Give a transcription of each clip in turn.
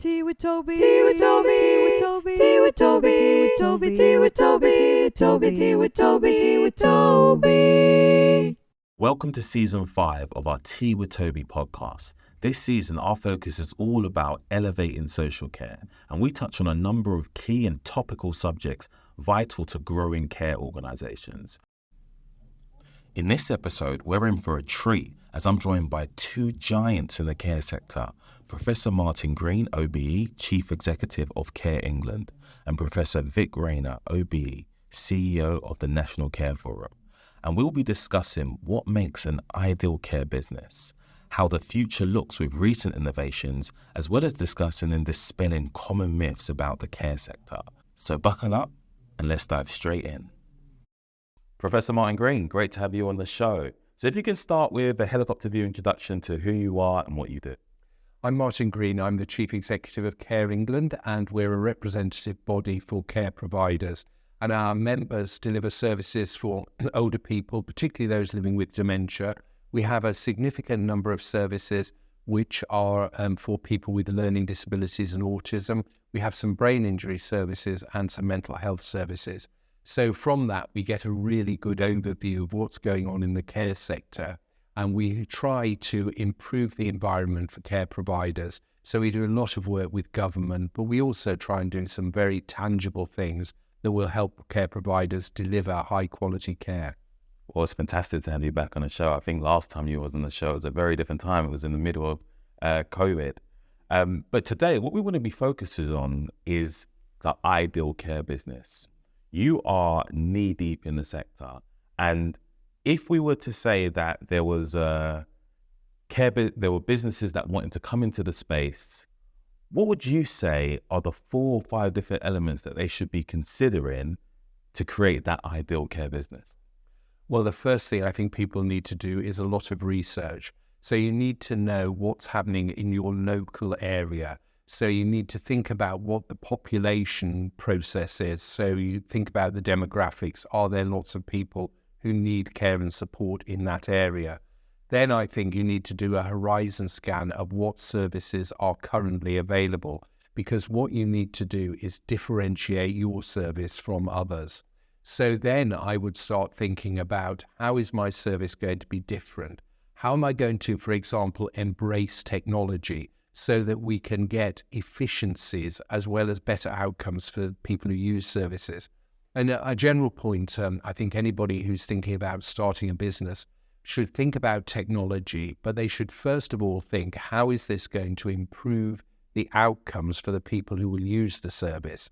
Tea with Tobi. Tea with Tobi. Tea with Tobi. Tea with Tobi. Tea with Tobi. Tea with Tobi. Tea with Tobi. Tea with Tobi. Tea with Tobi. Welcome to Season 5 of our Tea with Tobi podcast. This season, our focus is all about elevating social care, and we touch on a number of key and topical subjects vital to growing care organisations. In this episode, we're in for a treat as I'm joined by two giants in the care sector, Professor Martin Green OBE, Chief Executive of Care England, and Professor Vic Raynor OBE, CEO of the National Care Forum. And we'll be discussing what makes an ideal care business, how the future looks with recent innovations, as well as discussing and dispelling common myths about the care sector. So buckle up and let's dive straight in. Professor Martin Green, great to have you on the show. So if you can start with a helicopter view introduction to who you are and what you do. I'm Martin Green. I'm the Chief Executive of Care England, and we're a representative body for care providers. And our members deliver services for older people, particularly those living with dementia. We have a significant number of services which are for people with learning disabilities and autism. We have some brain injury services and some mental health services. So from that, we get a really good overview of what's going on in the care sector, and we try to improve the environment for care providers. So we do a lot of work with government, but we also try and do some very tangible things that will help care providers deliver high quality care. Well, it's fantastic to have you back on the show. I think last time you was on the show, it was a very different time. It was in the middle of COVID. But today, what we want to be focusing on is the ideal care business. You are knee deep in the sector. And if we were to say that there was there were businesses that wanted to come into the space, what would you say are the 4 or 5 different elements that they should be considering to create that ideal care business? Well, the first thing I think people need to do is a lot of research. So you need to know what's happening in your local area. So you need to think about what the population process is. So you think about the demographics. Are there lots of people who need care and support in that area? Then I think you need to do a horizon scan of what services are currently available, because what you need to do is differentiate your service from others. So then I would start thinking about, how is my service going to be different? How am I going to, for example, embrace technology so that we can get efficiencies as well as better outcomes for people who use services? And a general point, I think anybody who's thinking about starting a business should think about technology, but they should first of all think, how is this going to improve the outcomes for the people who will use the service?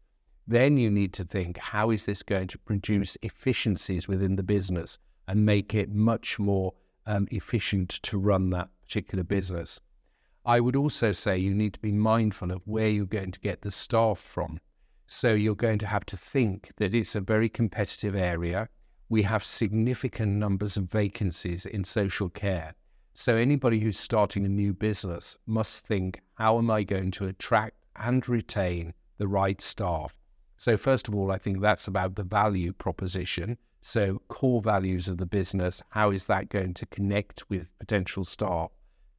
Then you need to think, how is this going to produce efficiencies within the business and make it much more efficient to run that particular business? I would also say you need to be mindful of where you're going to get the staff from. So you're going to have to think that it's a very competitive area. We have significant numbers of vacancies in social care. So anybody who's starting a new business must think, how am I going to attract and retain the right staff? So first of all, I think that's about the value proposition. So core values of the business, how is that going to connect with potential staff?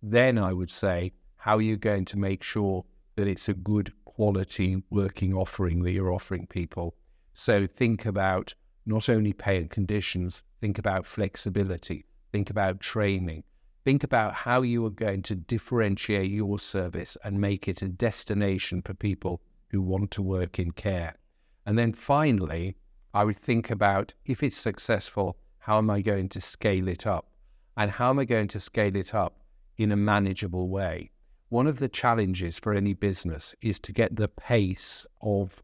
Then I would say, how are you going to make sure that it's a good quality working offering that you're offering people? So think about not only pay and conditions, think about flexibility, think about training, think about how you are going to differentiate your service and make it a destination for people who want to work in care. And then finally, I would think about, if it's successful, how am I going to scale it up? And how am I going to scale it up in a manageable way? One of the challenges for any business is to get the pace of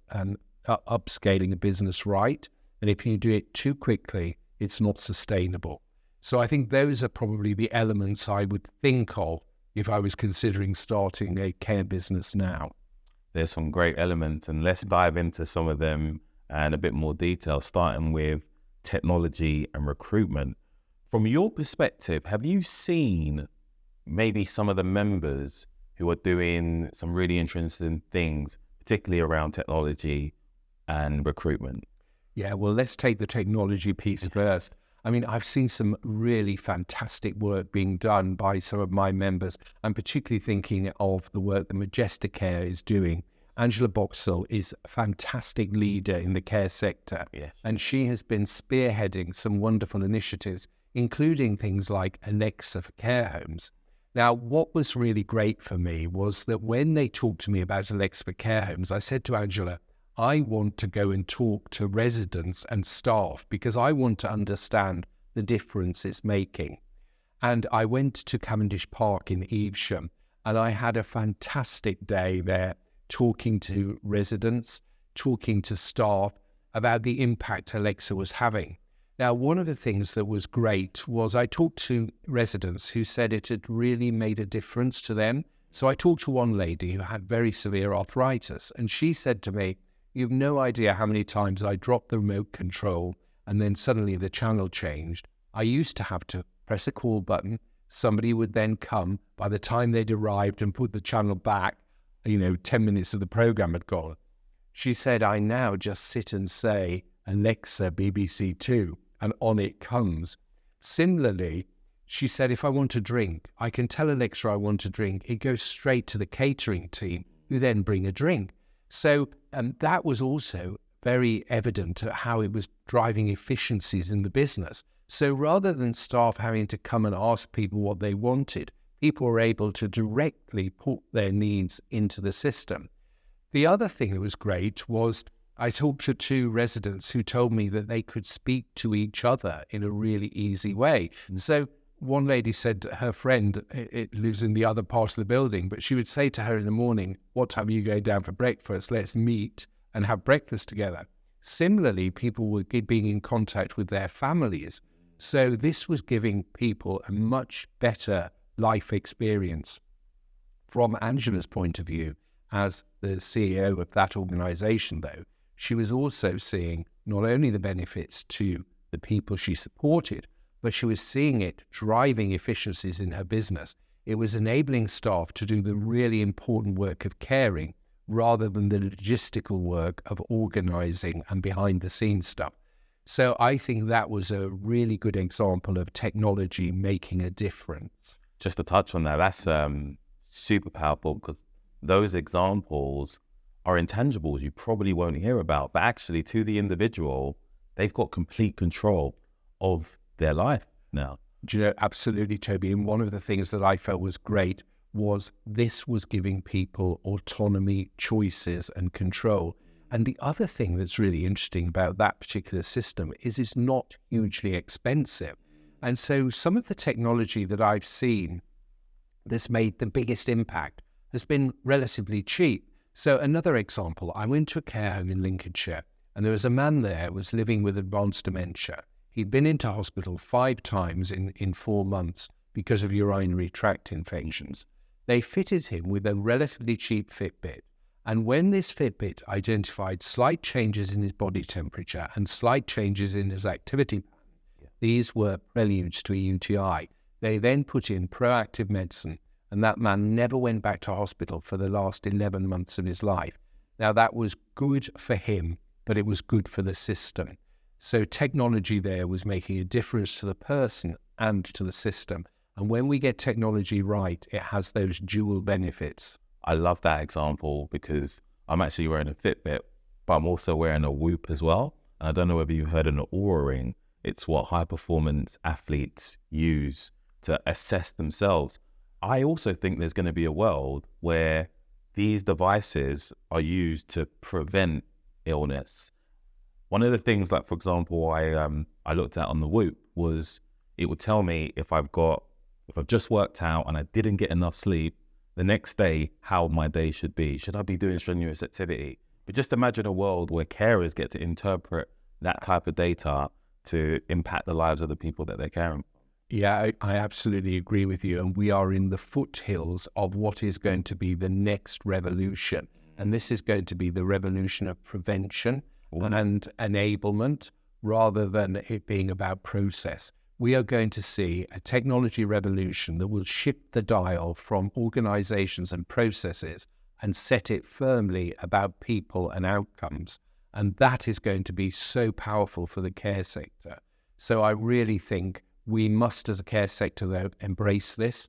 upscaling a business right. And if you do it too quickly, it's not sustainable. So I think those are probably the elements I would think of if I was considering starting a care business now. There's some great elements, and let's dive into some of them in a bit more detail, starting with technology and recruitment. From your perspective, have you seen maybe some of the members who are doing some really interesting things, particularly around technology and recruitment? Yeah, well, let's take the technology piece first. I mean, I've seen some really fantastic work being done by some of my members. I'm particularly thinking of the work that Majestic Care is doing. Angela Boxall is a fantastic leader in the care sector, and she has been spearheading some wonderful initiatives, including things like Alexa for care homes. Now, what was really great for me was that when they talked to me about Alexa for care homes, I said to Angela, I want to go and talk to residents and staff because I want to understand the difference it's making. And I went to Cavendish Park in Evesham, and I had a fantastic day there talking to residents, talking to staff about the impact Alexa was having. Now, one of the things that was great was I talked to residents who said it had really made a difference to them. So I talked to one lady who had very severe arthritis, and she said to me, you have no idea how many times I dropped the remote control and then suddenly the channel changed. I used to have to press a call button. Somebody would then come. By the time they'd arrived and put the channel back, 10 minutes of the program had gone. She said, I now just sit and say, Alexa, BBC Two, and on it comes. Similarly, she said, if I want a drink, I can tell Alexa I want a drink. It goes straight to the catering team, who then bring a drink. So that was also very evident at how it was driving efficiencies in the business. So rather than staff having to come and ask people what they wanted, people were able to directly put their needs into the system. The other thing that was great was I talked to two residents who told me that they could speak to each other in a really easy way. So one lady said her friend, it lives in the other part of the building, but she would say to her in the morning, what time are you going down for breakfast? Let's meet and have breakfast together. Similarly, people were being in contact with their families. So this was giving people a much better life experience. From Angela's point of view, as the CEO of that organization, though, she was also seeing not only the benefits to the people she supported, but she was seeing it driving efficiencies in her business. It was enabling staff to do the really important work of caring rather than the logistical work of organizing and behind-the-scenes stuff. So I think that was a really good example of technology making a difference. Just to touch on that, that's super powerful because those examples are intangibles you probably won't hear about, but actually to the individual, they've got complete control of their life now. Do you know, absolutely, Toby. And one of the things that I felt was great was this was giving people autonomy, choices, and control. And the other thing that's really interesting about that particular system is it's not hugely expensive. And so some of the technology that I've seen that's made the biggest impact has been relatively cheap. So another example, I went to a care home in Lincolnshire, and there was a man there who was living with advanced dementia. He'd been into hospital 5 times in 4 months because of urinary tract infections. They fitted him with a relatively cheap Fitbit. And when this Fitbit identified slight changes in his body temperature and slight changes in his activity pattern, these were preludes to a UTI. They then put in proactive medicine, and that man never went back to hospital for the last 11 months of his life. Now, that was good for him, but it was good for the system. So technology there was making a difference to the person and to the system. And when we get technology right, it has those dual benefits. I love that example because I'm actually wearing a Fitbit, but I'm also wearing a Whoop as well. And I don't know whether you heard an Oura ring. It's what high-performance athletes use to assess themselves. I also think there's going to be a world where these devices are used to prevent illness. One of the things, like for example, I looked at on the Whoop was it would tell me if I've just worked out and I didn't get enough sleep, the next day, how my day should be. Should I be doing strenuous activity? But just imagine a world where carers get to interpret that type of data to impact the lives of the people that they're caring. Yeah, I absolutely agree with you. And we are in the foothills of what is going to be the next revolution. And this is going to be the revolution of prevention and enablement rather than it being about process. We are going to see a technology revolution that will shift the dial from organizations and processes and set it firmly about people and outcomes. And that is going to be so powerful for the care sector. So I really think we must, as a care sector, though, embrace this.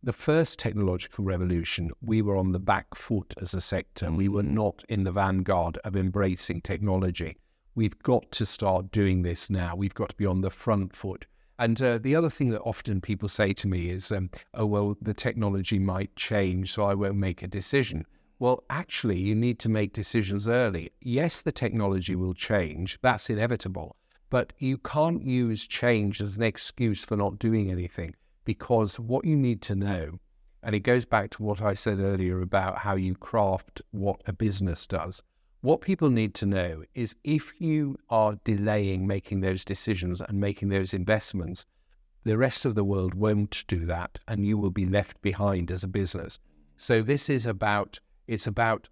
The first technological revolution, we were on the back foot as a sector. We were not in the vanguard of embracing technology. We've got to start doing this now. We've got to be on the front foot. And the other thing that often people say to me is, oh, well, the technology might change, so I won't make a decision. Well, actually, you need to make decisions early. Yes, the technology will change. That's inevitable. But you can't use change as an excuse for not doing anything, because what you need to know, and it goes back to what I said earlier about how you craft what a business does. What people need to know is if you are delaying making those decisions and making those investments, the rest of the world won't do that, and you will be left behind as a business. So this is about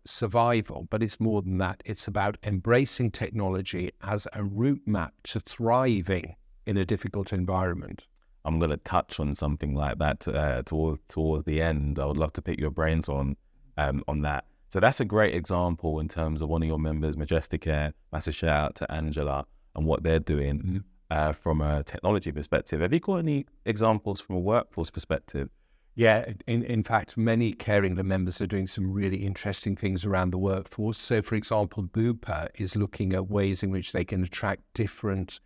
survival, but it's more than that. It's about embracing technology as a route map to thriving in a difficult environment. I'm going to touch on something like that towards the end. I would love to pick your brains on that. So that's a great example in terms of one of your members, Majestic Care. Massive shout out to Angela and what they're doing from a technology perspective. Have you got any examples from a workforce perspective? Yeah, in fact, many Care England members are doing some really interesting things around the workforce. So, for example, Bupa is looking at ways in which they can attract different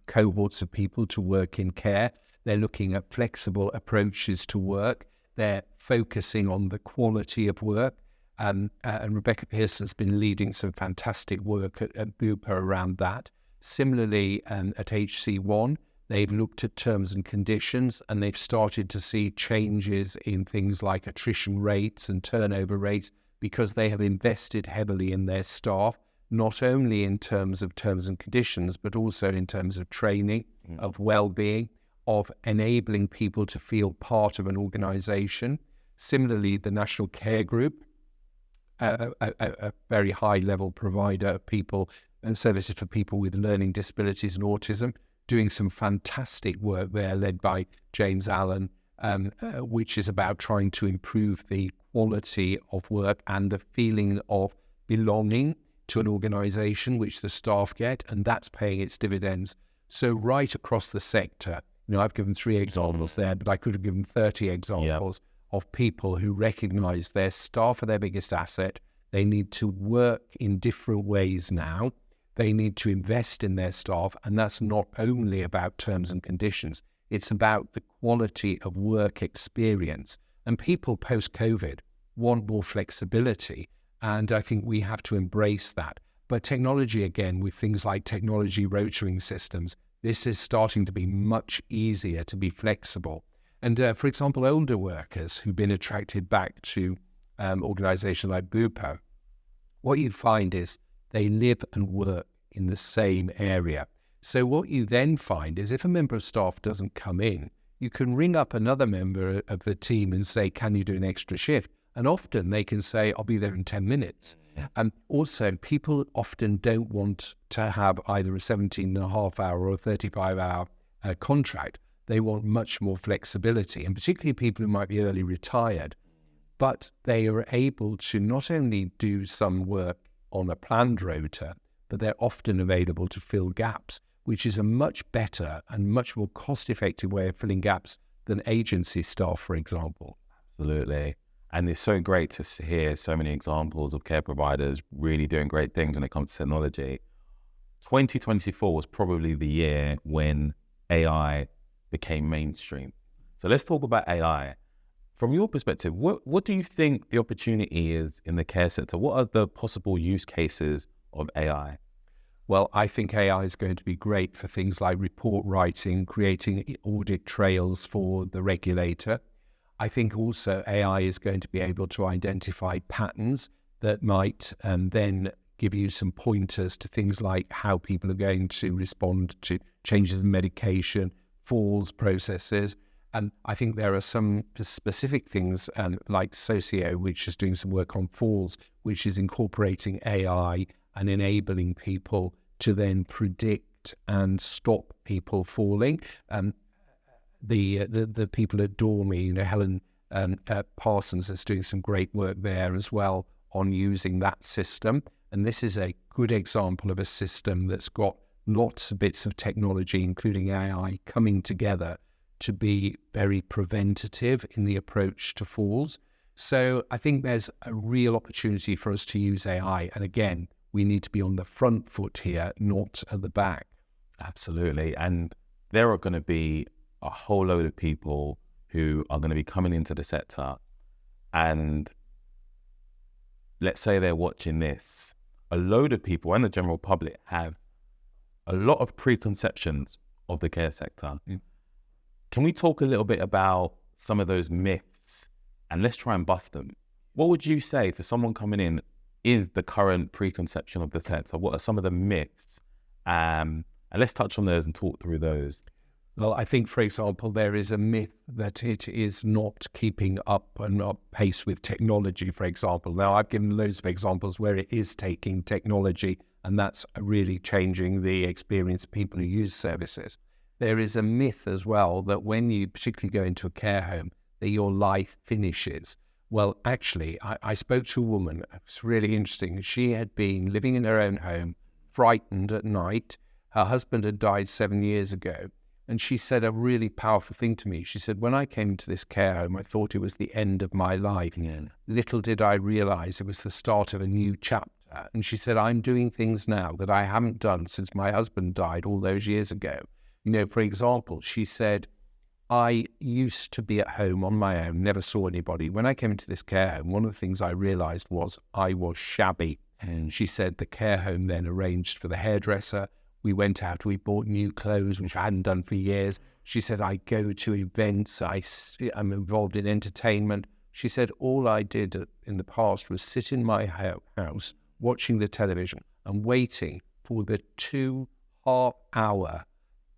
cohorts of people to work in care. They're looking at flexible approaches to work. They're focusing on the quality of work. And Rebecca Pearson's been leading some fantastic work at Bupa around that. Similarly, at HC1, they've looked at terms and conditions, and they've started to see changes in things like attrition rates and turnover rates because they have invested heavily in their staff, not only in terms of terms and conditions, but also in terms of training, of well-being, of enabling people to feel part of an organisation. Similarly, the National Care Group, a very high-level provider of people and services for people with learning disabilities and autism, doing some fantastic work there, led by James Allen, which is about trying to improve the quality of work and the feeling of belonging to an organisation, which the staff get, and that's paying its dividends. So right across the sector, I've given 3 examples there, but I could have given 30 examples of people who recognise their staff are their biggest asset. They need to work in different ways now. They need to invest in their staff, and that's not only about terms and conditions. It's about the quality of work experience. And people post-COVID want more flexibility, and I think we have to embrace that. But technology, again, with things like technology rotoring systems, this is starting to be much easier to be flexible. And for example, older workers who've been attracted back to organisations like Bupa, what you'd find is they live and work in the same area. So what you then find is if a member of staff doesn't come in, you can ring up another member of the team and say, can you do an extra shift? And often they can say, I'll be there in 10 minutes. And also, people often don't want to have either a 17.5-hour or a 35-hour contract. They want much more flexibility, and particularly people who might be early retired. But they are able to not only do some work on a planned rota, but they're often available to fill gaps, which is a much better and much more cost-effective way of filling gaps than agency staff, for example. Absolutely. And it's so great to hear so many examples of care providers really doing great things when it comes to technology. 2024 was probably the year when AI became mainstream. So let's talk about AI. From your perspective, what do you think the opportunity is in the care sector? What are the possible use cases of AI? Well, I think AI is going to be great for things like report writing, creating audit trails for the regulator. I think also AI is going to be able to identify patterns that might then give you some pointers to things like how people are going to respond to changes in medication, falls processes. And I think there are some specific things like Socio, which is doing some work on falls, which is incorporating AI and enabling people to then predict and stop people falling. The people at Dormy, Helen Parsons is doing some great work there as well on using that system. And this is a good example of a system that's got lots of bits of technology, including AI, coming together to be very preventative in the approach to falls. So I think there's a real opportunity for us to use AI. And again, we need to be on the front foot here, not at the back. Absolutely. And there are going to be a whole load of people who are going to be coming into the sector, and let's say they're watching this. A load of people and the general public have a lot of preconceptions of the care sector. Can we talk a little bit about some of those myths, and let's try and bust them? What would you say for someone coming in is the current preconception of the sector? What are some of the myths? And let's touch on those and talk through those. Well, I think, for example, there is a myth that it is not keeping up and up pace with technology, for example. Now, I've given loads of examples where it is taking technology, and that's really changing the experience of people who use services. There is a myth as well that when you particularly go into a care home, that your life finishes. Well, actually, I spoke to a woman. It was really interesting. She had been living in her own home, frightened at night. Her husband had died 7 years ago. And she said a really powerful thing to me. She said, when I came to this care home, I thought it was the end of my life. Yeah. Little did I realize it was the start of a new chapter. And she said, I'm doing things now that I haven't done since my husband died all those years ago. You know, for example, she said, I used to be at home on my own, never saw anybody. When I came into this care home, one of the things I realized was I was shabby. And she said the care home then arranged for the hairdresser. We went out, we bought new clothes, which I hadn't done for years. She said, I go to events, I'm involved in entertainment. She said, all I did in the past was sit in my house, watching the television and waiting for the 2.5-hour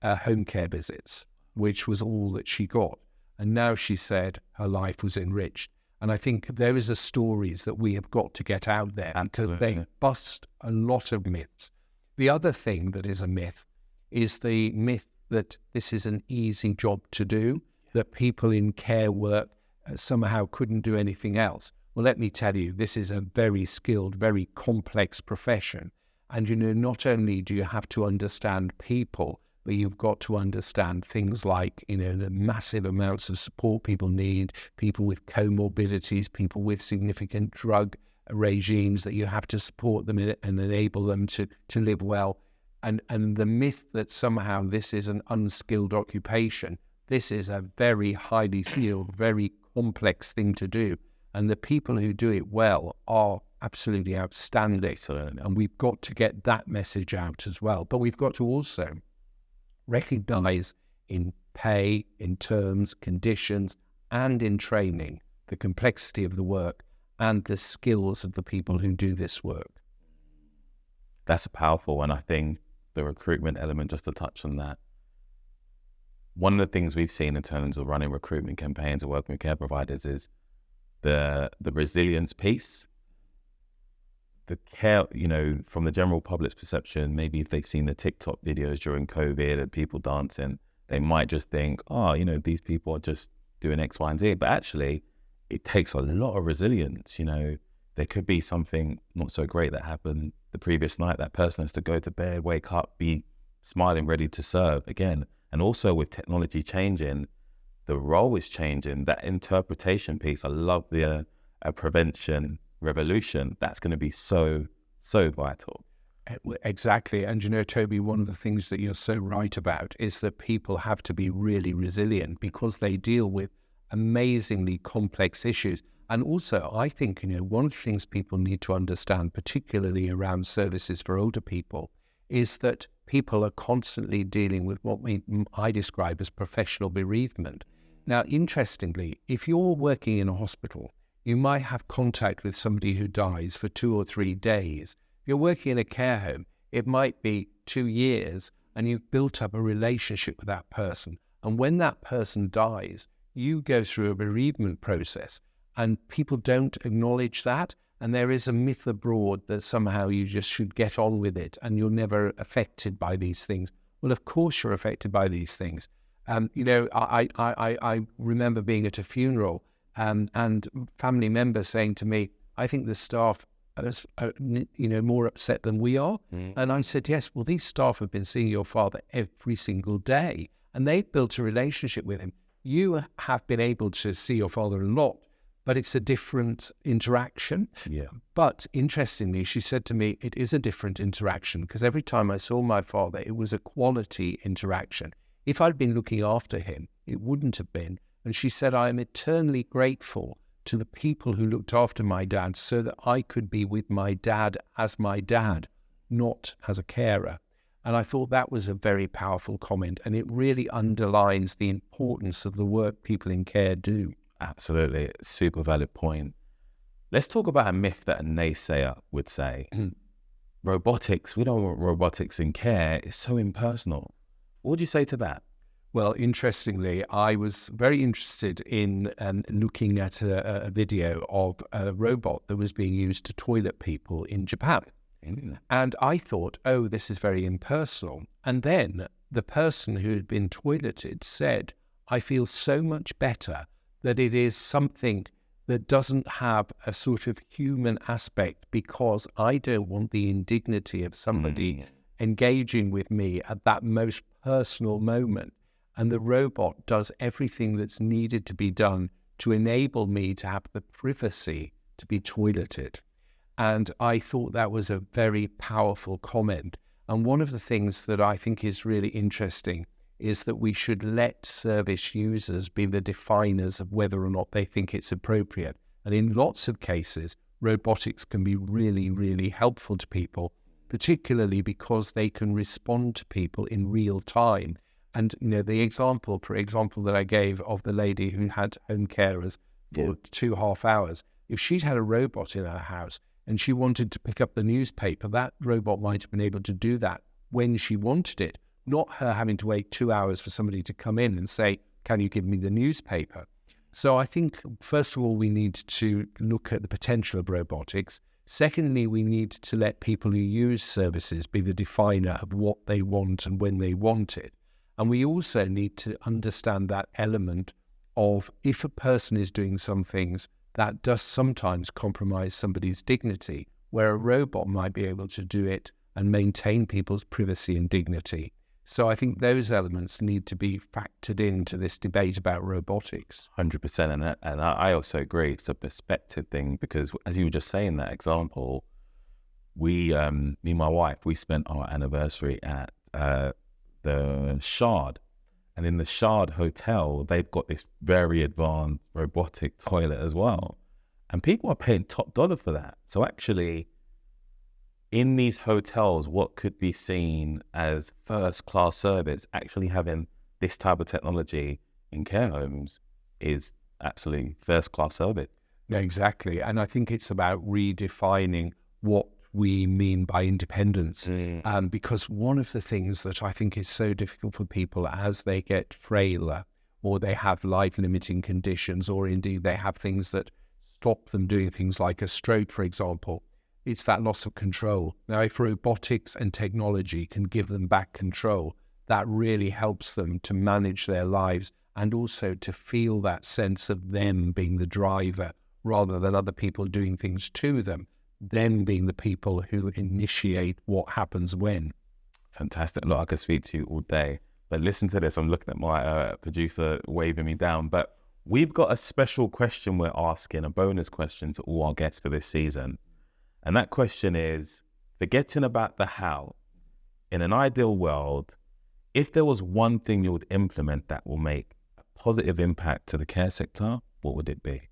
home care visits, which was all that she got. And now she said her life was enriched. And I think those are stories that we have got to get out there because they bust a lot of myths. The other thing that is a myth is the myth that this is an easy job to do, that people in care work somehow couldn't do anything else. Well, let me tell you, this is a very skilled, very complex profession. And, you know, not only do you have to understand people, but you've got to understand things like, you know, the massive amounts of support people need, people with comorbidities, people with significant drug regimes that you have to support them in and enable them to live well. And the myth that somehow this is an unskilled occupation, this is a very highly skilled, very complex thing to do. And the people who do it well are absolutely outstanding. And we've got to get that message out as well. But we've got to also recognize in pay, in terms, conditions, and in training, the complexity of the work and the skills of the people who do this work. That's a powerful one. I think the recruitment element, just to touch on that, one of the things we've seen in terms of running recruitment campaigns and working with care providers is the resilience piece. The care, you know, from the general public's perception, maybe if they've seen the TikTok videos during COVID and people dancing, they might just think, oh, you know, these people are just doing X, Y, and Z. But actually, it takes a lot of resilience. You know, there could be something not so great that happened the previous night. That person has to go to bed, wake up, be smiling, ready to serve again. And also with technology changing, the role is changing. That interpretation piece, I love the prevention revolution. That's going to be so vital. Exactly. And you know, Toby, one of the things that you're so right about is that people have to be really resilient because they deal with amazingly complex issues. And also, I think, you know, one of the things people need to understand, particularly around services for older people, is that people are constantly dealing with what I describe as professional bereavement. Now, interestingly, if you're working in a hospital, you might have contact with somebody who dies for 2 or 3 days. If you're working in a care home, it might be 2 years, and you've built up a relationship with that person. And when that person dies, you go through a bereavement process, and people don't acknowledge that. And there is a myth abroad that somehow you just should get on with it and you're never affected by these things. Well, of course you're affected by these things. You know, I remember being at a funeral and family members saying to me, I think the staff more upset than we are? And I said, yes, well, these staff have been seeing your father every single day and they've built a relationship with him. You have been able to see your father a lot, but it's a different interaction. Yeah. But interestingly, she said to me, it is a different interaction because every time I saw my father, it was a quality interaction. If I'd been looking after him, it wouldn't have been. And she said, I am eternally grateful to the people who looked after my dad so that I could be with my dad as my dad, not as a carer. And I thought that was a very powerful comment. And it really underlines the importance of the work people in care do. Absolutely. Super valid point. Let's talk about a myth that a naysayer would say. Robotics, we don't want robotics in care. It's so impersonal. What would you say to that? Well, interestingly, I was very interested in looking at a video of a robot that was being used to toilet people in Japan. And I thought, oh, this is very impersonal. And then the person who had been toileted said, I feel so much better that it is something that doesn't have a sort of human aspect because I don't want the indignity of somebody engaging with me at that most personal moment. And the robot does everything that's needed to be done to enable me to have the privacy to be toileted. And I thought that was a very powerful comment. And one of the things that I think is really interesting is that we should let service users be the definers of whether or not they think it's appropriate. And in lots of cases, robotics can be really, really helpful to people, particularly because they can respond to people in real time. And, the example, for example, that I gave of the lady who had home carers for 2.5 hours, if she'd had a robot in her house and she wanted to pick up the newspaper, that robot might have been able to do that when she wanted it, not her having to wait 2 hours for somebody to come in and say, can you give me the newspaper? So I think, first of all, we need to look at the potential of robotics. Secondly, we need to let people who use services be the definer of what they want and when they want it. And we also need to understand that element of if a person is doing some things, that does sometimes compromise somebody's dignity, where a robot might be able to do it and maintain people's privacy and dignity. So I think those elements need to be factored into this debate about robotics. 100%. And I also agree. It's a perspective thing because, as you were just saying that example, me and my wife, we spent our anniversary at the Shard. And in the Shard Hotel, they've got this very advanced robotic toilet as well. And people are paying top dollar for that. So actually, in these hotels, what could be seen as first-class service, actually having this type of technology in care homes is absolutely first-class service. Yeah, exactly. And I think it's about redefining what we mean by independence. Because one of the things that I think is so difficult for people as they get frailer or they have life-limiting conditions or indeed they have things that stop them doing things like a stroke, for example, it's that loss of control. Now, if robotics and technology can give them back control, that really helps them to manage their lives and also to feel that sense of them being the driver rather than other people doing things to them, them being the people who initiate what happens when. Fantastic. Look, I could speak to you all day, but listen to this. I'm looking at my producer waving me down, but we've got a special question we're asking, a bonus question to all our guests for this season. And that question is, forgetting about the how, in an ideal world, if there was one thing you would implement that will make a positive impact to the care sector, what would it be?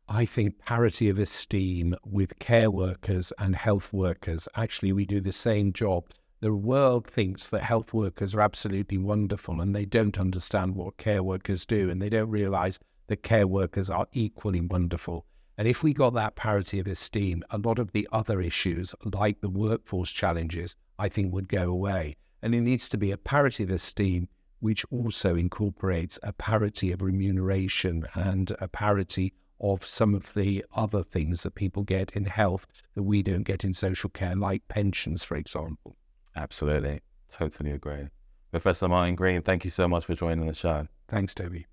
I think parity of esteem with care workers and health workers. Actually, we do the same job. The world thinks that health workers are absolutely wonderful and they don't understand what care workers do and they don't realize that care workers are equally wonderful. And if we got that parity of esteem, a lot of the other issues, like the workforce challenges, I think would go away. And it needs to be a parity of esteem, which also incorporates a parity of remuneration and a parity of some of the other things that people get in health that we don't get in social care, like pensions, for example. Absolutely. Totally agree. Professor Martin Green, thank you so much for joining the show. Thanks, Toby.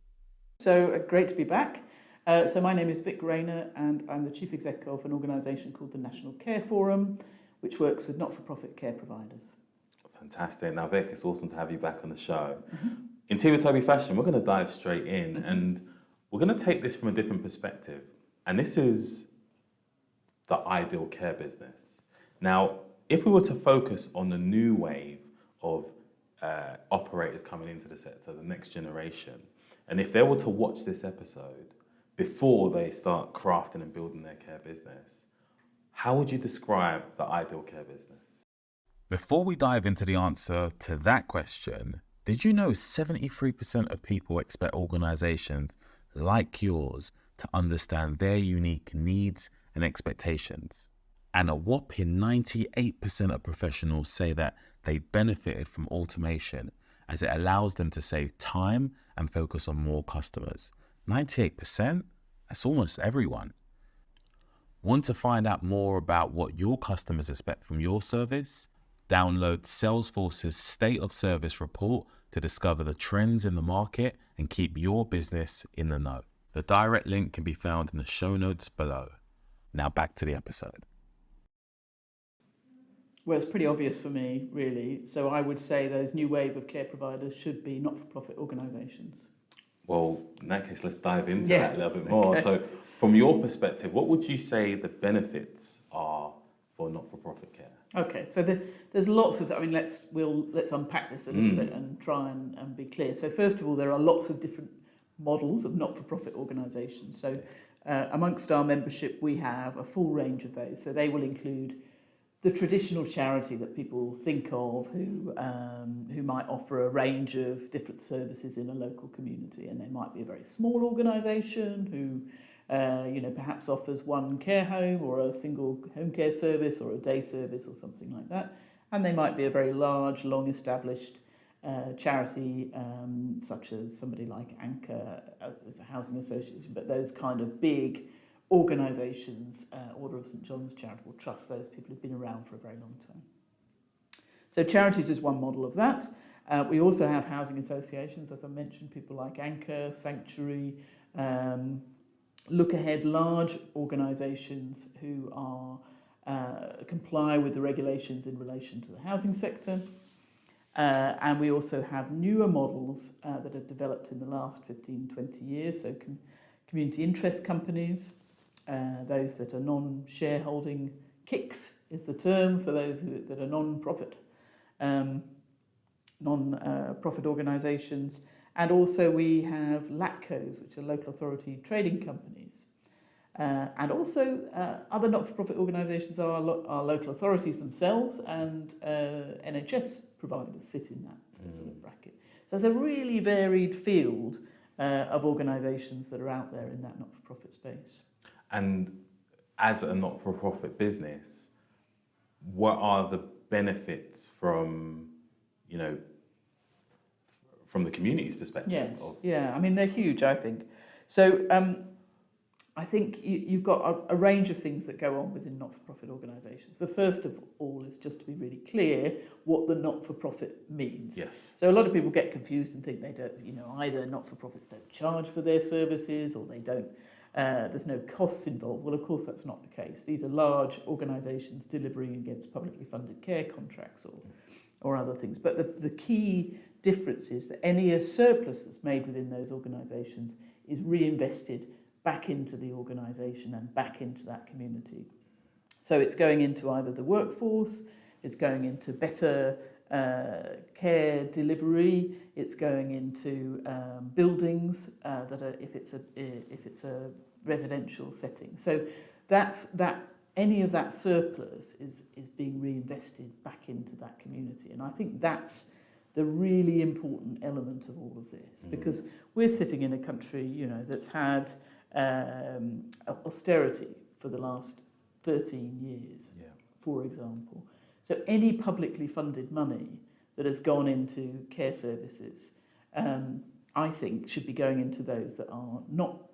So great to be back. So my name is Vic Raynor, and I'm the Chief Exec of an organisation called the National Care Forum, which works with not-for-profit care providers. Fantastic. Now, Vic, it's awesome to have you back on the show. In Tea with Tobi fashion, we're going to dive straight in, and we're going to take this from a different perspective. And this is the ideal care business. Now, if we were to focus on the new wave of operators coming into the sector, the next generation, and if they were to watch this episode before they start crafting and building their care business, how would you describe the ideal care business? Before we dive into the answer to that question, did you know 73% of people expect organizations like yours to understand their unique needs and expectations? And a whopping 98% of professionals say that they've benefited from automation as it allows them to save time and focus on more customers. 98%? That's almost everyone. Want to find out more about what your customers expect from your service? Download Salesforce's State of Service report to discover the trends in the market and keep your business in the know. The direct link can be found in the show notes below. Now back to the episode. Well, it's pretty obvious for me, really. So I would say those new wave of care providers should be not-for-profit organisations. Well, in that case, let's dive into that a little bit more. Okay. So from your perspective, what would you say the benefits are for not-for-profit care? Okay, so there's lots of, let's unpack this a little bit and try and be clear. So first of all, there are lots of different models of not-for-profit organisations. So amongst our membership, we have a full range of those. So they will include the traditional charity that people think of who might offer a range of different services in a local community, and they might be a very small organisation who perhaps offers one care home or a single home care service or a day service or something like that. And they might be a very large, long-established charity, such as somebody like Anchor, as a housing association, but those kind of big organisations, Order of St John's Charitable Trust, those people have been around for a very long time. So charities is one model of that. We also have housing associations, as I mentioned, people like Anchor, Sanctuary, Look Ahead, large organisations who are comply with the regulations in relation to the housing sector. And we also have newer models that have developed in the last 15, 20 years, so community interest companies, those that are non-shareholding, KICs is the term for those that are non-profit organisations. And also we have LATCOs, which are local authority trading companies. And also other not-for-profit organisations are local authorities themselves, and NHS providers sit in that sort of bracket. So it's a really varied field of organisations that are out there in that not-for-profit space. And as a not-for-profit business, what are the benefits from the community's perspective? Yes, they're huge, I think. So I think you've got a range of things that go on within not-for-profit organisations. The first of all is just to be really clear what the not-for-profit means. Yes. So a lot of people get confused and think they don't, either not-for-profits don't charge for their services or they don't, there's no costs involved. Well, of course, that's not the case. These are large organisations delivering against publicly funded care contracts or other things. But the key difference is that any surplus that's made within those organisations is reinvested back into the organisation and back into that community. So it's going into either the workforce, it's going into better care delivery, it's going into buildings that are, if it's a residential setting. So any of that surplus is being reinvested back into that community, and I think that's the really important element of all of this, because we're sitting in a country, that's had austerity for the last 13 years, for example. So any publicly funded money that has gone into care services, I think, should be going into those that are not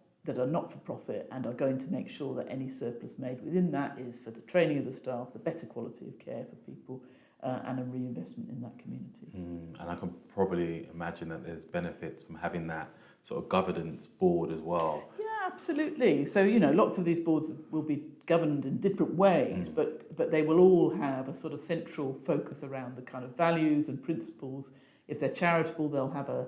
for profit and are going to make sure that any surplus made within that is for the training of the staff, the better quality of care for people, and a reinvestment in that community. And I can probably imagine that there's benefits from having that sort of governance board as well. Yeah, Absolutely. So, lots of these boards will be governed in different ways, but they will all have a sort of central focus around the kind of values and principles. If they're charitable, they'll have a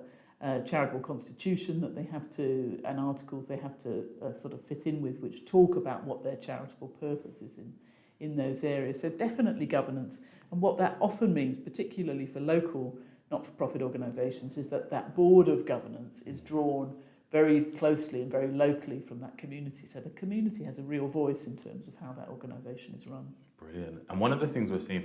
charitable constitution that they have to, and articles they have to sort of fit in with, which talk about what their charitable purpose is in those areas. So definitely governance. And what that often means, particularly for local not-for-profit organisations, is that board of governance is drawn very closely and very locally from that community. So the community has a real voice in terms of how that organisation is run. Brilliant. And one of the things we're seeing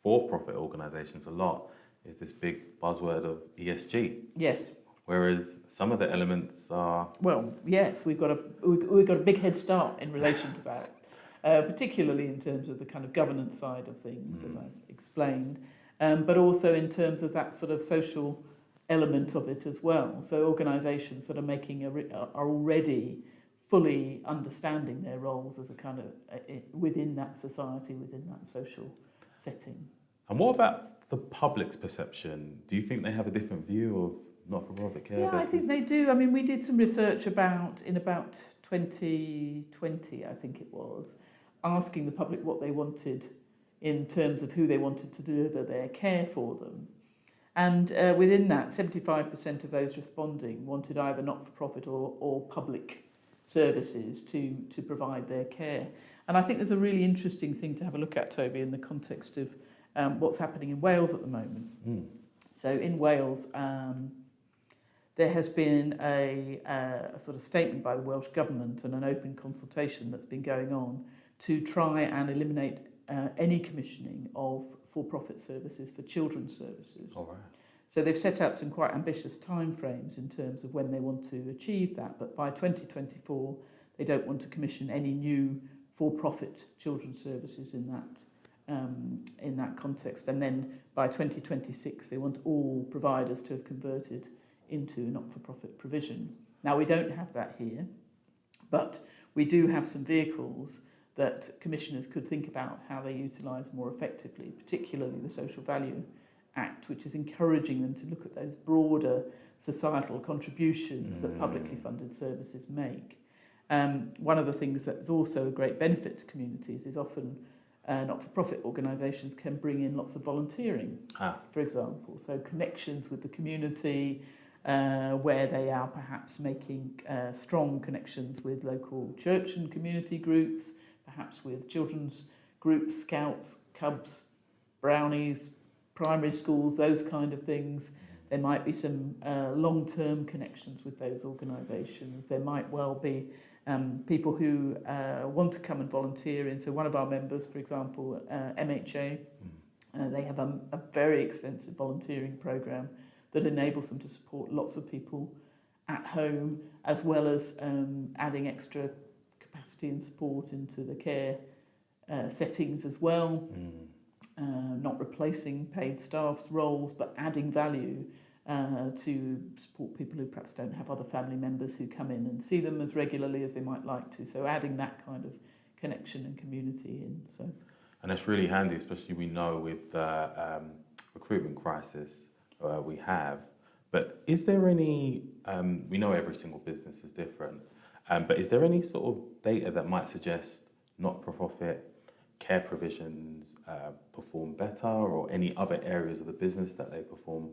for-profit organisations a lot is this big buzzword of ESG. Yes. Whereas some of the elements are... Well, yes, we've got a big head start in relation to that, particularly in terms of the kind of governance side of things, as I've explained, but also in terms of that sort of social element of it as well. So organisations that are already fully understanding their roles as a kind of within that society, within that social setting. And what about the public's perception? Do you think they have a different view of not-for-profit care? Yeah, I think they do. I mean, we did some research in about 2020, I think it was, asking the public what they wanted in terms of who they wanted to deliver their care for them. And within that, 75% of those responding wanted either not-for-profit or public services to provide their care. And I think there's a really interesting thing to have a look at, Toby, in the context of what's happening in Wales at the moment. So in Wales, there has been a sort of statement by the Welsh Government and an open consultation that's been going on to try and eliminate any commissioning of for-profit services for children's services. All right. So they've set out some quite ambitious timeframes in terms of when they want to achieve that, but by 2024 they don't want to commission any new for-profit children's services in that context, and then by 2026 they want all providers to have converted into not-for-profit provision. Now we don't have that here, but we do have some vehicles that commissioners could think about how they utilise more effectively, particularly the Social Value Act, which is encouraging them to look at those broader societal contributions that publicly funded services make. One of the things that is also a great benefit to communities is often not-for-profit organisations can bring in lots of volunteering, for example. So connections with the community, where they are perhaps making strong connections with local church and community groups, perhaps with children's groups, scouts, cubs, brownies, primary schools, those kind of things. There might be some long-term connections with those organisations. There might well be people who want to come and volunteer in. So one of our members, for example, MHA, they have a very extensive volunteering programme that enables them to support lots of people at home, as well as adding extra capacity and support into the care settings as well. Not replacing paid staff's roles, but adding value to support people who perhaps don't have other family members who come in and see them as regularly as they might like to. So adding that kind of connection and community in. And that's really handy, especially we know with the recruitment crisis we have. But is there any, we know every single business is different, but is there any sort of data that might suggest not-for-profit care provisions perform better, or any other areas of the business that they perform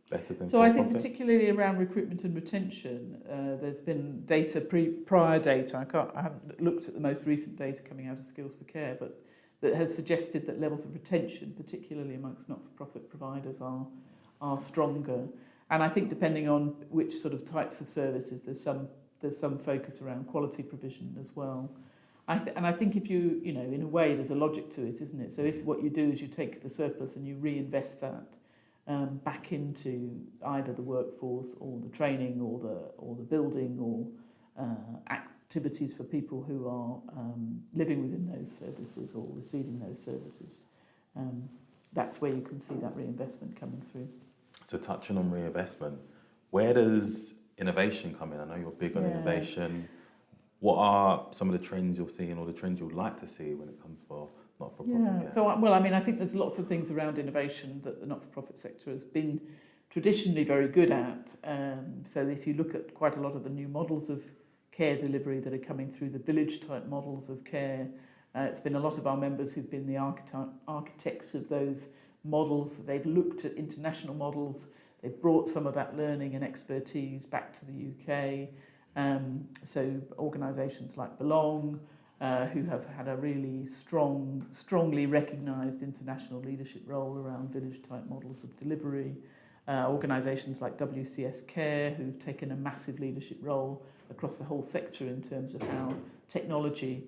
better than So I think particularly around recruitment and retention, there's been data, prior data, I haven't looked at the most recent data coming out of Skills for Care, but that has suggested that levels of retention, particularly amongst not-for-profit providers, are stronger. And I think depending on which sort of types of services, there's some focus around quality provision as well. And I think if you know, in a way, there's a logic to it, isn't it? So if what you do is you take the surplus and you reinvest that back into either the workforce or the training or the building or activities for people who are living within those services or receiving those services, that's where you can see that reinvestment coming through. So touching on reinvestment, where does innovation come in? I know you're big on innovation. What are some of the trends you're seeing, or the trends you'd like to see when it comes for not-for-profit care? So, well, I mean, I think there's lots of things around innovation that the not-for-profit sector has been traditionally very good at. So if you look at quite a lot of the new models of care delivery that are coming through the village-type models of care. It's been a lot of our members who've been the architects of those models. They've looked at international models. They've brought some of that learning and expertise back to the UK. So organisations like Belong, who have had a really strongly recognised international leadership role around village-type models of delivery. Organisations like WCS Care, who've taken a massive leadership role across the whole sector in terms of how technology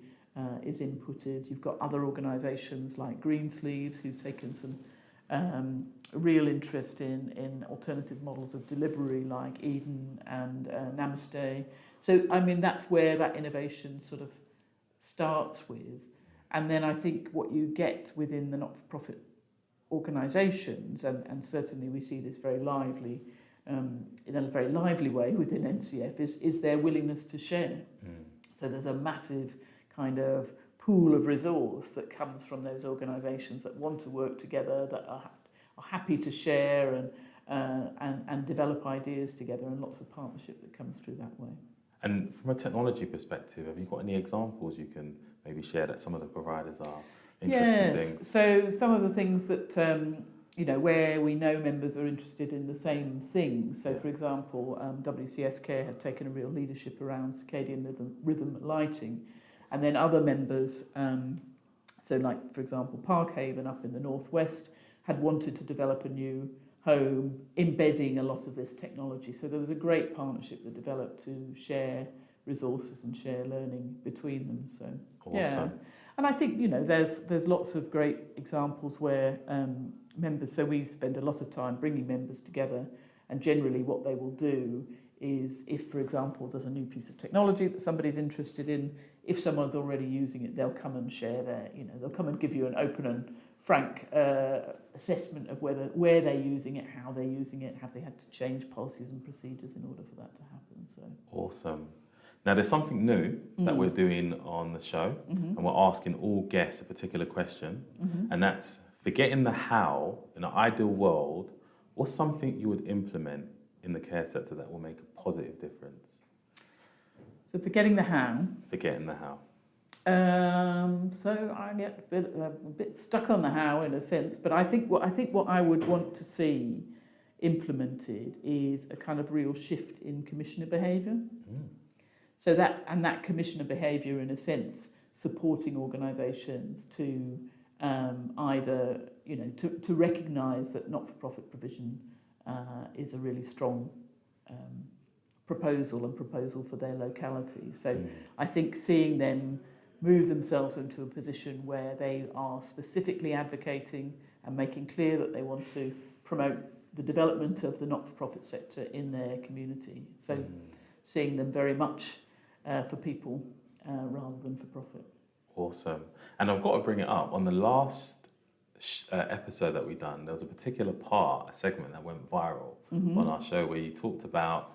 is inputted. You've got other organisations like Greensleeves, who've taken some real interest in alternative models of delivery like Eden and Namaste. So, I mean, that's where that innovation sort of starts with. And then I think what you get within the not-for-profit organisations, and certainly we see this very lively, in a very lively way within NCF, is their willingness to share. So there's a massive kind of pool of resource that comes from those organisations that want to work together, that are happy to share and develop ideas together, and lots of partnership that comes through that way. And from a technology perspective, have you got any examples you can maybe share that some of the providers are interested in things? Yes, so some of the things that, where we know members are interested in the same things. So, for example, WCS Care had taken a real leadership around circadian rhythm lighting. And then other members, so like, for example, Parkhaven up in the northwest, had wanted to develop a new home embedding a lot of this technology. So there was a great partnership that developed to share resources and share learning between them. So, awesome. Yeah. And I think, there's lots of great examples where members, so we spend a lot of time bringing members together, and generally what they will do is, if, for example, there's a new piece of technology that somebody's interested in, if someone's already using it, they'll come and share they'll come and give you an open and frank assessment of where they're using it, how they're using it, have they had to change policies and procedures in order for that to happen. So awesome. Now, there's something new that we're doing on the show, and we're asking all guests a particular question, and that's, forgetting the how, in an ideal world, what's something you would implement in the care sector that will make a positive difference? So forgetting the how. Forgetting the how. So I get a bit stuck on the how in a sense, but I think what I would want to see implemented is a kind of real shift in commissioner behaviour. So that commissioner behaviour, in a sense, supporting organisations to either to recognise that not-for-profit provision is a really strong proposal for their locality. So I think seeing them move themselves into a position where they are specifically advocating and making clear that they want to promote the development of the not-for-profit sector in their community. So seeing them very much for people rather than for profit. Awesome. And I've got to bring it up. On the last episode that we done, there was a particular a segment that went viral on our show where you talked about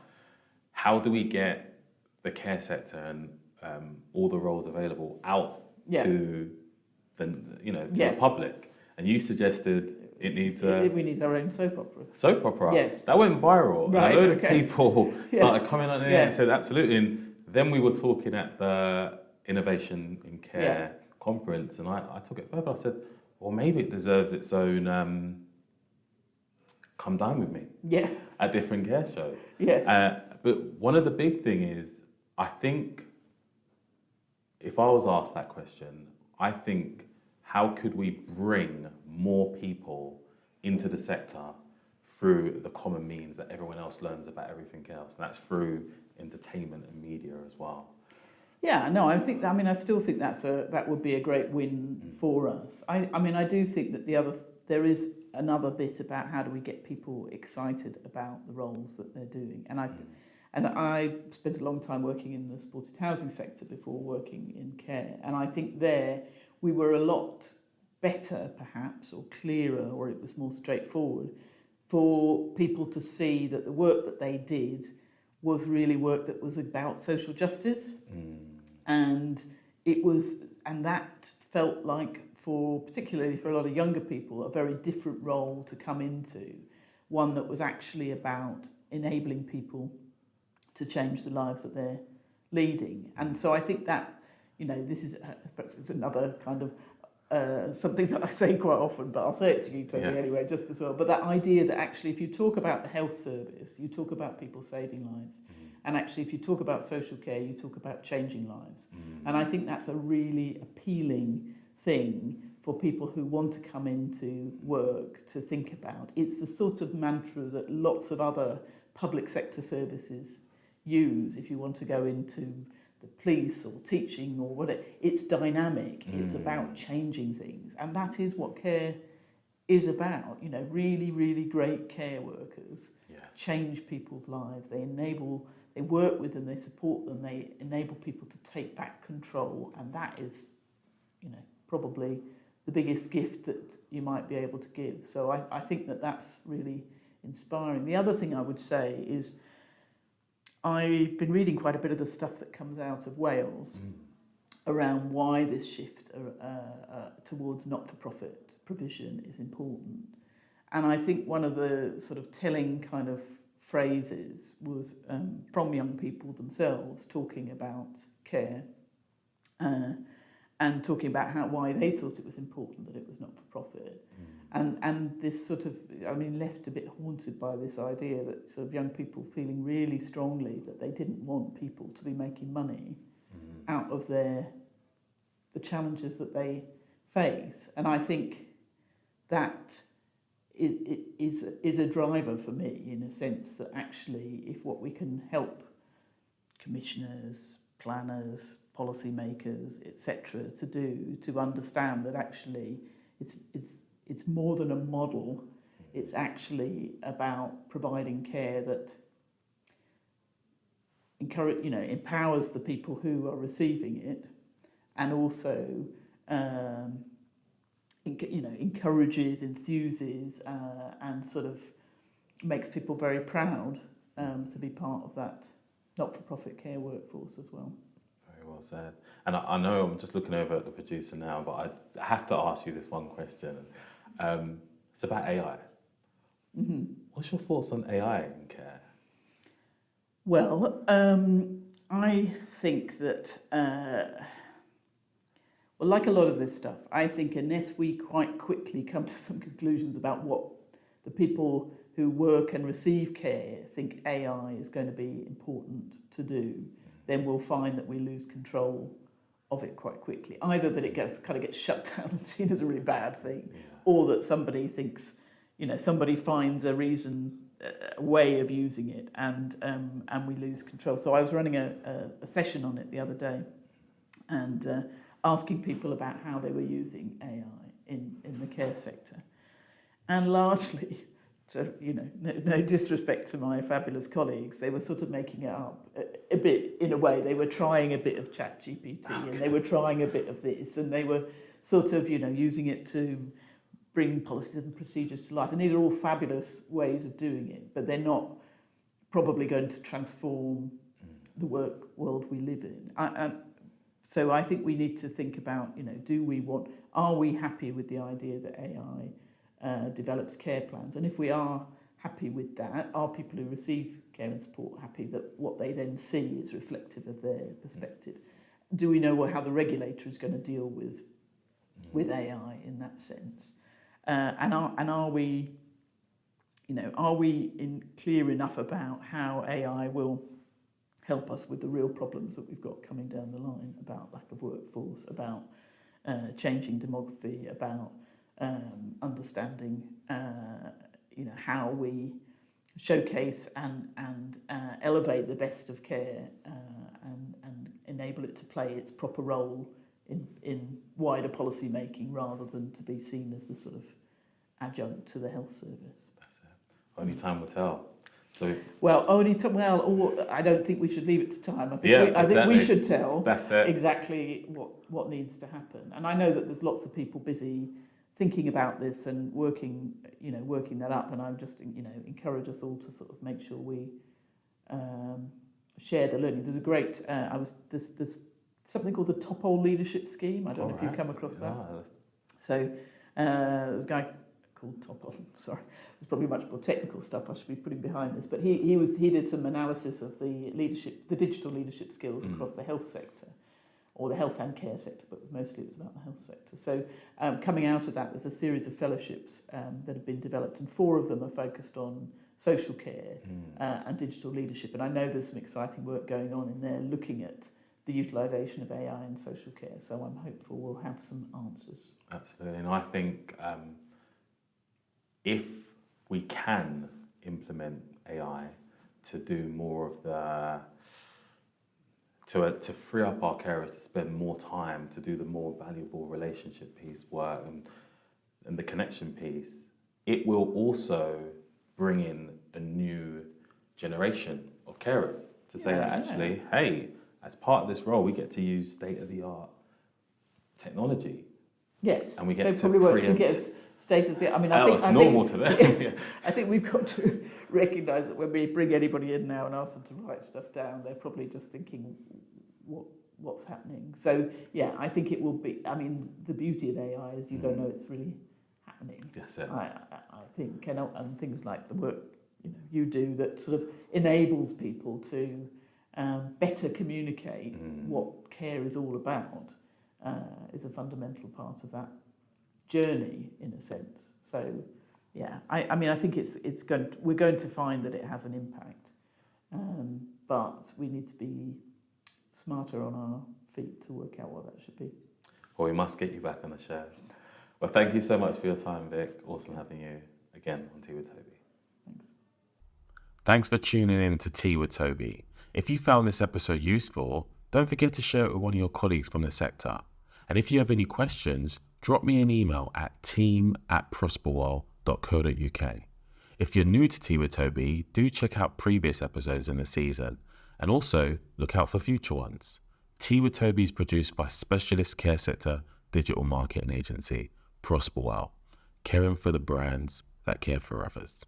how do we get the care sector and all the roles available out to the public. And you suggested it needs we need our own soap opera. Soap opera? Yes. That went viral. Right, and a load of people started coming on it and said absolutely. And then we were talking at the Innovation in Care conference, and I took it further. I said, well, maybe it deserves its own come down with me at different care shows. But one of the big thing is, I think if I was asked that question, I think, how could we bring more people into the sector through the common means that everyone else learns about everything else? And that's through entertainment and media as well. Yeah, no, I still think that would be a great win for us. I do think that there is another bit about how do we get people excited about the roles that they're doing. And I spent a long time working in the supported housing sector before working in care. And I think there we were a lot better, perhaps, or clearer, or it was more straightforward for people to see that the work that they did was really work that was about social justice. And that felt like, particularly for a lot of younger people, a very different role to come into, one that was actually about enabling people to change the lives that they're leading. And so I think that, this is perhaps it's another kind of something that I say quite often, but I'll say it to you, Toby, anyway, just as well. But that idea that actually if you talk about the health service, you talk about people saving lives. And actually if you talk about social care, you talk about changing lives. And I think that's a really appealing thing for people who want to come into work to think about. It's the sort of mantra that lots of other public sector services use if you want to go into the police or teaching or whatever. It's dynamic, it's about changing things, and that is what care is about. Really, really great care workers change people's lives. They work with them, they support them, they enable people to take back control, and that is, probably the biggest gift that you might be able to give. So I think that that's really inspiring. The other thing I would say is I've been reading quite a bit of the stuff that comes out of Wales around why this shift towards not-for-profit provision is important. And I think one of the sort of telling kind of phrases was from young people themselves talking about care and talking about why they thought it was important that it was not-for-profit. And this sort of, left a bit haunted by this idea that sort of young people feeling really strongly that they didn't want people to be making money out of the challenges that they face. And I think that is a driver for me, in a sense that actually if what we can help commissioners, planners, policymakers, etc., to do, to understand that actually it's more than a model. It's actually about providing care that empowers the people who are receiving it, and also encourages, enthuses, and sort of makes people very proud to be part of that not-for-profit care workforce as well. Very well said. And I know I'm just looking over at the producer now, but I have to ask you this one question. It's about AI. What's your thoughts on AI in care? Well, I think that, like a lot of this stuff, I think unless we quite quickly come to some conclusions about what the people who work and receive care think AI is going to be important to do, then we'll find that we lose control of it quite quickly. Either that it gets shut down and seen as a really bad thing, or that somebody thinks, somebody finds a reason, a way of using it, and we lose control. So I was running a session on it the other day, and asking people about how they were using AI in the care sector, and largely, so no disrespect to my fabulous colleagues, they were sort of making it up a bit in a way. They were trying a bit of ChatGPT, and they were trying a bit of this, and they were sort of using it to bring policies and procedures to life. And these are all fabulous ways of doing it, but they're not probably going to transform the work world we live in. So I think we need to think about, are we happy with the idea that AI develops care plans? And if we are happy with that, are people who receive care and support happy that what they then see is reflective of their perspective? Do we know how the regulator is going to deal with AI in that sense? And are we clear enough about how AI will help us with the real problems that we've got coming down the line about lack of workforce, about changing demography, about understanding how we showcase and elevate the best of care and enable it to play its proper role in wider policy making, rather than to be seen as the sort of adjunct to the health service. That's it. Only time will tell. So, I don't think we should leave it to time. I think we should tell exactly what needs to happen. And I know that there's lots of people busy thinking about this and working that up. And I just encourage us all to sort of make sure we share the learning. There's a great there's something called the Topol Leadership Scheme. I don't know if you've come across that. So there's a guy called sorry, there's probably much more technical stuff I should be putting behind this, but he did some analysis of the digital leadership skills across the health sector, or the health and care sector, but mostly it was about the health sector. So coming out of that, there's a series of fellowships that have been developed, and 4 of them are focused on social care and digital leadership. And I know there's some exciting work going on in there looking at the utilisation of AI in social care. So I'm hopeful we'll have some answers. Absolutely. And I think if we can implement AI to do more of the to free up our carers to spend more time to do the more valuable relationship piece work and the connection piece, it will also bring in a new generation of carers to say that actually, hey, as part of this role, we get to use state-of-the-art technology. Yes, and we get they to probably won't preempt. think it's state of the. I mean, It's normal to them. Yeah. I think we've got to recognise that when we bring anybody in now and ask them to write stuff down, they're probably just thinking, what's happening? So yeah, I think it will be. I mean, the beauty of AI is you don't know it's really happening. That's it. I think, and things like the work you do that sort of enables people to better communicate what care is all about. Is a fundamental part of that journey, in a sense. So, yeah, I mean, I think we're going to find that it has an impact, but we need to be smarter on our feet to work out what that should be. Well, we must get you back on the show. Well, thank you so much for your time, Vic. Awesome having you again on Tea with Toby. Thanks. Thanks for tuning in to Tea with Toby. If you found this episode useful, don't forget to share it with one of your colleagues from the sector. And if you have any questions, drop me an email at team@prosperwell.co.uk. If you're new to Tea with Toby, do check out previous episodes in the season, and also look out for future ones. Tea with Toby is produced by specialist care sector digital marketing agency Prosperwell, caring for the brands that care for others.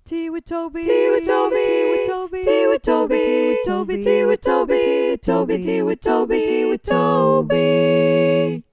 Tea with Toby, tea with Toby, tea with Toby, tea with Toby, tea with Toby, tea with Toby, tea with Toby, tea with Toby, tea with Toby.